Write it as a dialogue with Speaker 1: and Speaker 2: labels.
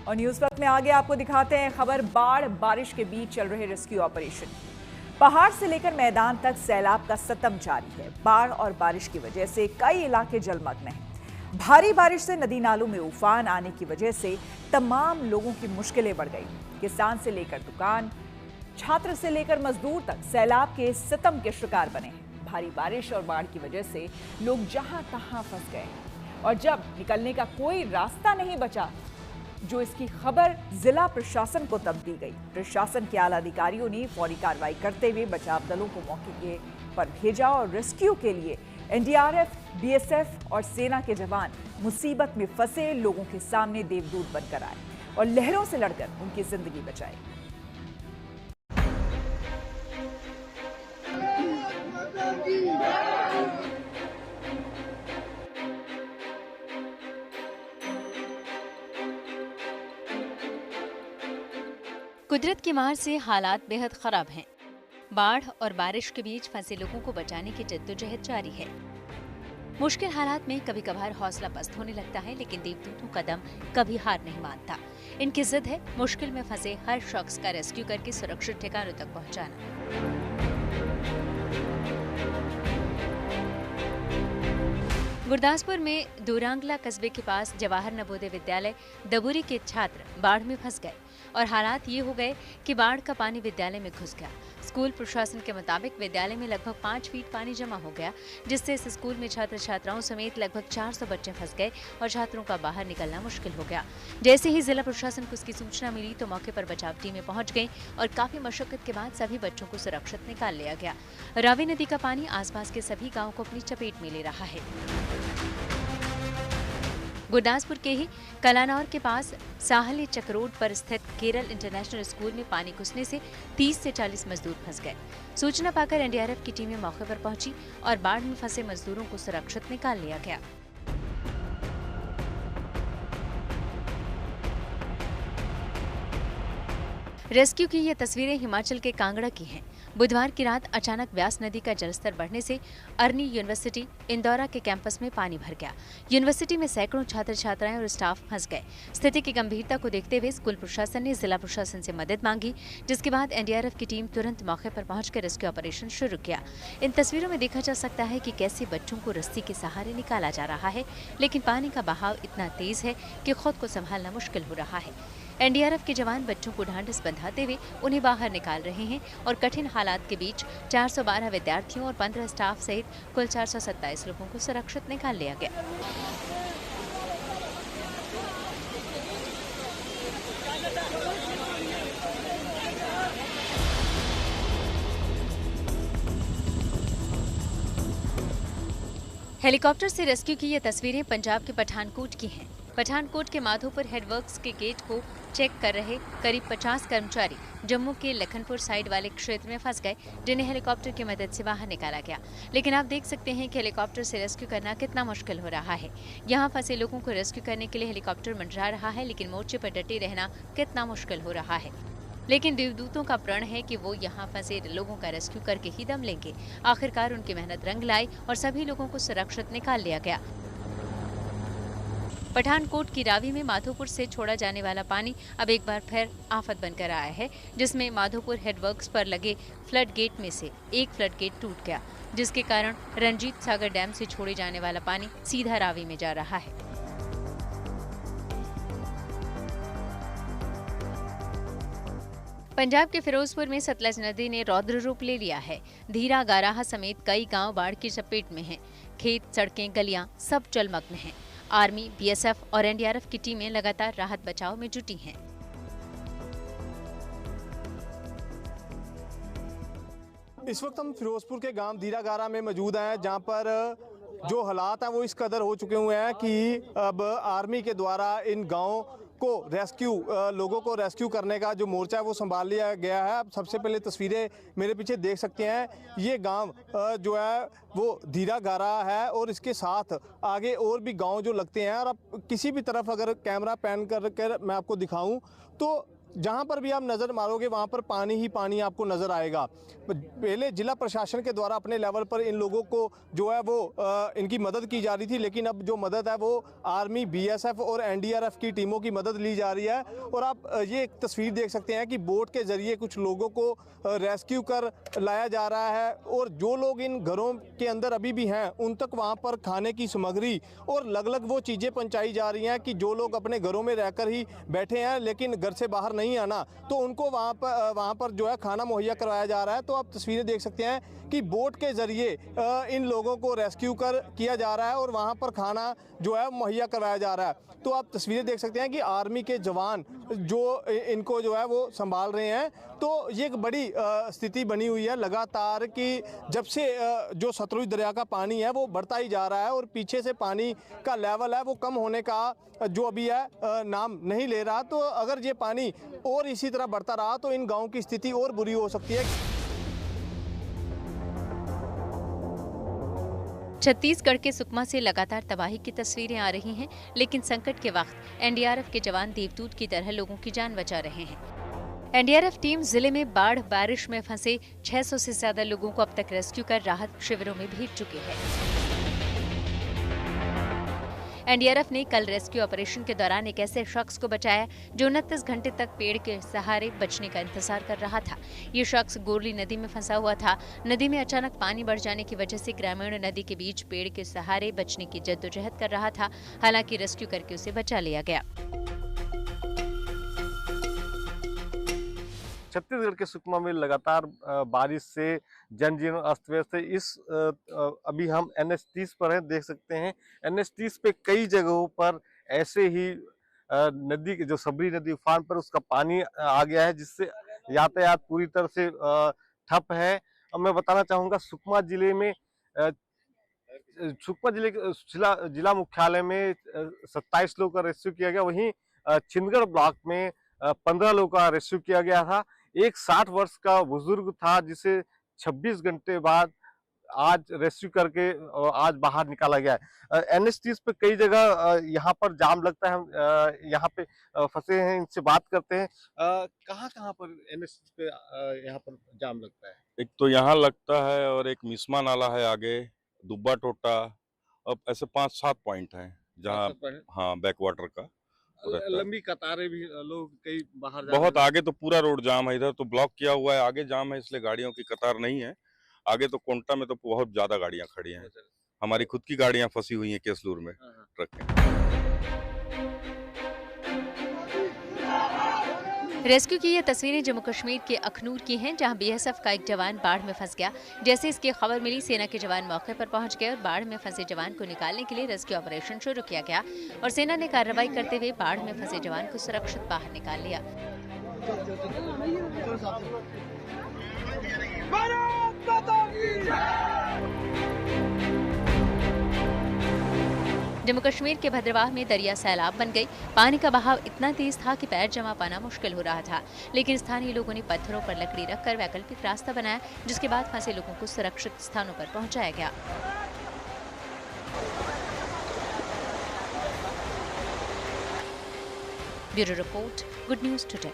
Speaker 1: और न्यूज वक्त में आगे आपको दिखाते हैं खबर बाढ़ बारिश के बीच चल रहे रेस्क्यू ऑपरेशन। पहाड़ से लेकर मैदान तक सैलाब का सतम जारी है। बाढ़ और बारिश की वजह से कई इलाके जलमग्न हैं। भारी बारिश से नदी नालों में उफान आने की वजह से तमाम लोगों की मुश्किलें बढ़ गई। किसान से लेकर दुकान, छात्र से लेकर मजदूर तक सैलाब के सतम के शिकार बने हैं। भारी बारिश और बाढ़ की वजह से लोग जहां तहां फंस गए हैं और जब निकलने का कोई रास्ता नहीं बचा, जो इसकी खबर जिला प्रशासन को तब दी गई। प्रशासन के आला अधिकारियों ने फौरी कार्रवाई करते हुए बचाव दलों को मौके पर भेजा और रेस्क्यू के लिए एनडीआरएफ, बीएसएफ और सेना के जवान मुसीबत में फंसे लोगों के सामने देवदूत बनकर आए और लहरों से लड़कर उनकी जिंदगी बचाई।
Speaker 2: कुदरत की मार से हालात बेहद खराब हैं। बाढ़ और बारिश के बीच फंसे लोगों को बचाने की जद्दोजहद जारी है। मुश्किल हालात में कभी कभार हौसला पस्त होने लगता है, लेकिन देवदूतों का दम कभी हार नहीं मानता। इनकी जिद है मुश्किल में फंसे हर शख्स का रेस्क्यू करके सुरक्षित ठिकानों तक पहुंचाना। गुरदासपुर में दूरांगला कस्बे के पास जवाहर नवोदय विद्यालय दबुरी के छात्र बाढ़ में फंस गए और हालात ये हो गए कि बाढ़ का पानी विद्यालय में घुस गया। स्कूल प्रशासन के मुताबिक विद्यालय में लगभग 5 फीट पानी जमा हो गया, जिससे इस स्कूल में छात्र छात्राओं समेत लगभग 400 बच्चे फंस गए और छात्रों का बाहर निकलना मुश्किल हो गया। जैसे ही जिला प्रशासन को इसकी सूचना मिली तो मौके पर बचाव टीमें पहुंच गईं और काफी मशक्कत के बाद सभी बच्चों को सुरक्षित निकाल लिया गया। रावी नदी का पानी आसपास के सभी गाँव को अपनी चपेट में ले रहा है। गुरदासपुर के ही कलानौर के पास साहली चक रोड पर स्थित केरल इंटरनेशनल स्कूल में पानी घुसने से 30 से 40 मजदूर फंस गए। सूचना पाकर एनडीआरएफ की टीमें मौके पर पहुंची और बाढ़ में फंसे मजदूरों को सुरक्षित निकाल लिया गया। रेस्क्यू की ये तस्वीरें हिमाचल के कांगड़ा की हैं। बुधवार की रात अचानक व्यास नदी का जलस्तर बढ़ने से अरनी यूनिवर्सिटी इंदौरा के कैंपस में पानी भर गया। यूनिवर्सिटी में सैकड़ों छात्र छात्राएं और स्टाफ फंस गए। स्थिति की गंभीरता को देखते हुए स्कूल प्रशासन ने जिला प्रशासन से मदद मांगी, जिसके बाद एनडीआरएफ की टीम तुरंत मौके पर पहुंचकर रेस्क्यू ऑपरेशन शुरू किया। इन तस्वीरों में देखा जा सकता है कि कैसे बच्चों को रस्सी के सहारे निकाला जा रहा है, लेकिन पानी का बहाव इतना तेज है कि खुद को संभालना मुश्किल हो रहा है। एनडीआरएफ के जवान बच्चों को ढांढस बंधाते हुए उन्हें बाहर निकाल रहे हैं और कठिन हालात के बीच 412 विद्यार्थियों और 15 स्टाफ सहित कुल 427 लोगों को सुरक्षित निकाल लिया गया। हेलीकॉप्टर से रेस्क्यू की ये तस्वीरें पंजाब के पठानकोट की हैं। पठानकोट के माधोपुर हेडवर्क्स के गेट को चेक कर रहे करीब 50 कर्मचारी जम्मू के लखनपुर साइड वाले क्षेत्र में फंस गए, जिन्हें हेलीकॉप्टर की मदद से बाहर निकाला गया। लेकिन आप देख सकते हैं कि हेलीकॉप्टर से रेस्क्यू करना कितना मुश्किल हो रहा है। यहाँ फंसे लोगों को रेस्क्यू करने के लिए हेलीकॉप्टर मंडरा रहा है, लेकिन मोर्चे पर डटे रहना कितना मुश्किल हो रहा है। लेकिन देवदूतों का प्रण है कि वो यहाँ फंसे लोगों का रेस्क्यू करके ही दम लेंगे। आखिरकार उनकी मेहनत रंग लाई और सभी लोगों को सुरक्षित निकाल लिया गया। पठानकोट की रावी में माधोपुर से छोड़ा जाने वाला पानी अब एक बार फिर आफत बनकर आया है, जिसमें माधोपुर हेडवर्क्स पर लगे फ्लड गेट में से एक फ्लड गेट टूट गया, जिसके कारण रंजीत सागर डैम से छोड़े जाने वाला पानी सीधा रावी में जा रहा है। पंजाब के फिरोजपुर में सतलज नदी ने रौद्र रूप ले लिया है। धीरा गाराहा समेत कई गांव बाढ़ की चपेट में हैं। खेत, सड़कें, गलियां सब जलमग्न हैं। आर्मी, बीएसएफ और एनडीआरएफ की टीमें लगातार राहत बचाव में जुटी हैं।
Speaker 3: इस वक्त हम फिरोजपुर के गांव धीरा गारा में मौजूद हैं, जहां पर जो हालात हैं वो इस कदर हो चुके हुए हैं कि अब आर्मी के द्वारा इन गांवों को लोगों को रेस्क्यू करने का जो मोर्चा है वो संभाल लिया गया है। अब सबसे पहले तस्वीरें मेरे पीछे देख सकते हैं, ये गांव जो है वो धीरा गारा है और इसके साथ आगे और भी गांव जो लगते हैं। और अब किसी भी तरफ अगर कैमरा पैन कर मैं आपको दिखाऊं तो जहां पर भी आप नज़र मारोगे वहां पर पानी ही पानी आपको नज़र आएगा। पहले जिला प्रशासन के द्वारा अपने लेवल पर इन लोगों को जो है वो इनकी मदद की जा रही थी, लेकिन अब जो मदद है वो आर्मी, बीएसएफ और एनडीआरएफ की टीमों की मदद ली जा रही है। और आप ये एक तस्वीर देख सकते हैं कि बोट के जरिए कुछ लोगों को रेस्क्यू कर लाया जा रहा है, और जो लोग इन घरों के अंदर अभी भी हैं उन तक वहाँ पर खाने की सामग्री और अलग-अलग वो चीज़ें पहुँचाई जा रही हैं कि जो लोग अपने घरों में रहकर ही बैठे हैं लेकिन घर से बाहर नहीं आना, तो उनको वहाँ पर जो है खाना मुहैया करवाया जा रहा है। तो आप तस्वीरें देख सकते हैं कि बोट के जरिए इन लोगों को रेस्क्यू किया जा रहा है और वहाँ पर खाना जो है मुहैया करवाया जा रहा है। तो आप तस्वीरें देख सकते हैं कि आर्मी के जवान जो इनको जो है वो संभाल रहे हैं। तो ये एक बड़ी स्थिति बनी हुई है लगातार कि जब से जो सतलुज दरिया का पानी है वो बढ़ता ही जा रहा है और पीछे से पानी का लेवल है वो कम होने का जो अभी है नाम नहीं ले रहा। तो अगर ये पानी और इसी तरह बढ़ता रहा तो इन गाँव की स्थिति और बुरी हो सकती है।
Speaker 2: छत्तीसगढ़ के सुकमा से लगातार तबाही की तस्वीरें आ रही हैं, लेकिन संकट के वक्त एनडीआरएफ के जवान देवदूत की तरह लोगों की जान बचा रहे हैं। एनडीआरएफ टीम जिले में बाढ़ बारिश में फंसे 600 से ज्यादा लोगों को अब तक रेस्क्यू कर राहत शिविरों में भेज चुकी है। एनडीआरएफ ने कल रेस्क्यू ऑपरेशन के दौरान एक ऐसे शख्स को बचाया जो 29 घंटे तक पेड़ के सहारे बचने का इंतजार कर रहा था। ये शख्स गोरली नदी में फंसा हुआ था। नदी में अचानक पानी बढ़ जाने की वजह से ग्रामीण नदी के बीच पेड़ के सहारे बचने की जद्दोजहद कर रहा था। हालांकि रेस्क्यू करके उसे बचा लिया गया।
Speaker 4: छत्तीसगढ़ के सुकमा में लगातार बारिश से जनजीवन अस्त व्यस्त है। अभी हम NH-30 पर हैं, देख सकते हैं NH-30 पे कई जगहों पर ऐसे ही नदी के जो सबरी नदी उफान पर उसका पानी आ गया है, जिससे यातायात पूरी तरह से ठप है। अब मैं बताना चाहूँगा सुकमा जिले में जिला मुख्यालय में 27 लोगों का रेस्क्यू किया गया। वहीं छिंदगढ़ ब्लॉक में 15 लोगों का रेस्क्यू किया गया था। एक 60 वर्ष का बुजुर्ग था जिसे 26 घंटे बाद आज रेस्क्यू करके आज बाहर निकाला गया है। NH-30 पे कई जगह यहाँ पर जाम लगता है। हम यहाँ पे फंसे हैं, इनसे बात करते हैं। कहाँ पर NH-30 पे यहाँ पर जाम लगता है?
Speaker 5: एक तो यहाँ लगता है और एक मिसमा नाला है आगे, दुब्बा टोटा, अब ऐसे 5-7 पॉइंट हैं जहाँ हाँ बैक वाटर का
Speaker 4: लंबी कतारें भी, लोग कई बाहर
Speaker 5: बहुत आगे तो पूरा रोड जाम है। इधर तो ब्लॉक किया हुआ है, आगे जाम है, इसलिए गाड़ियों की कतार नहीं है। आगे तो कोंटा में तो बहुत ज्यादा गाड़ियां खड़ी हैं। हमारी खुद की गाड़ियां फंसी हुई हैं केसलूर में ट्रक में।
Speaker 2: रेस्क्यू की ये तस्वीरें जम्मू कश्मीर के अखनूर की हैं, जहां बीएसएफ का एक जवान बाढ़ में फंस गया। जैसे इसकी खबर मिली, सेना के जवान मौके पर पहुंच गए और बाढ़ में फंसे जवान को निकालने के लिए रेस्क्यू ऑपरेशन शुरू किया गया और सेना ने कार्रवाई करते हुए बाढ़ में फंसे जवान को सुरक्षित बाहर निकाल लिया। जम्मू कश्मीर के भद्रवाह में दरिया सैलाब बन गई। पानी का बहाव इतना तेज था कि पैर जमा पाना मुश्किल हो रहा था, लेकिन स्थानीय लोगों ने पत्थरों पर लकड़ी रखकर वैकल्पिक रास्ता बनाया, जिसके बाद फंसे लोगों को सुरक्षित स्थानों पर पहुंचाया गया। Bureau report, good news today.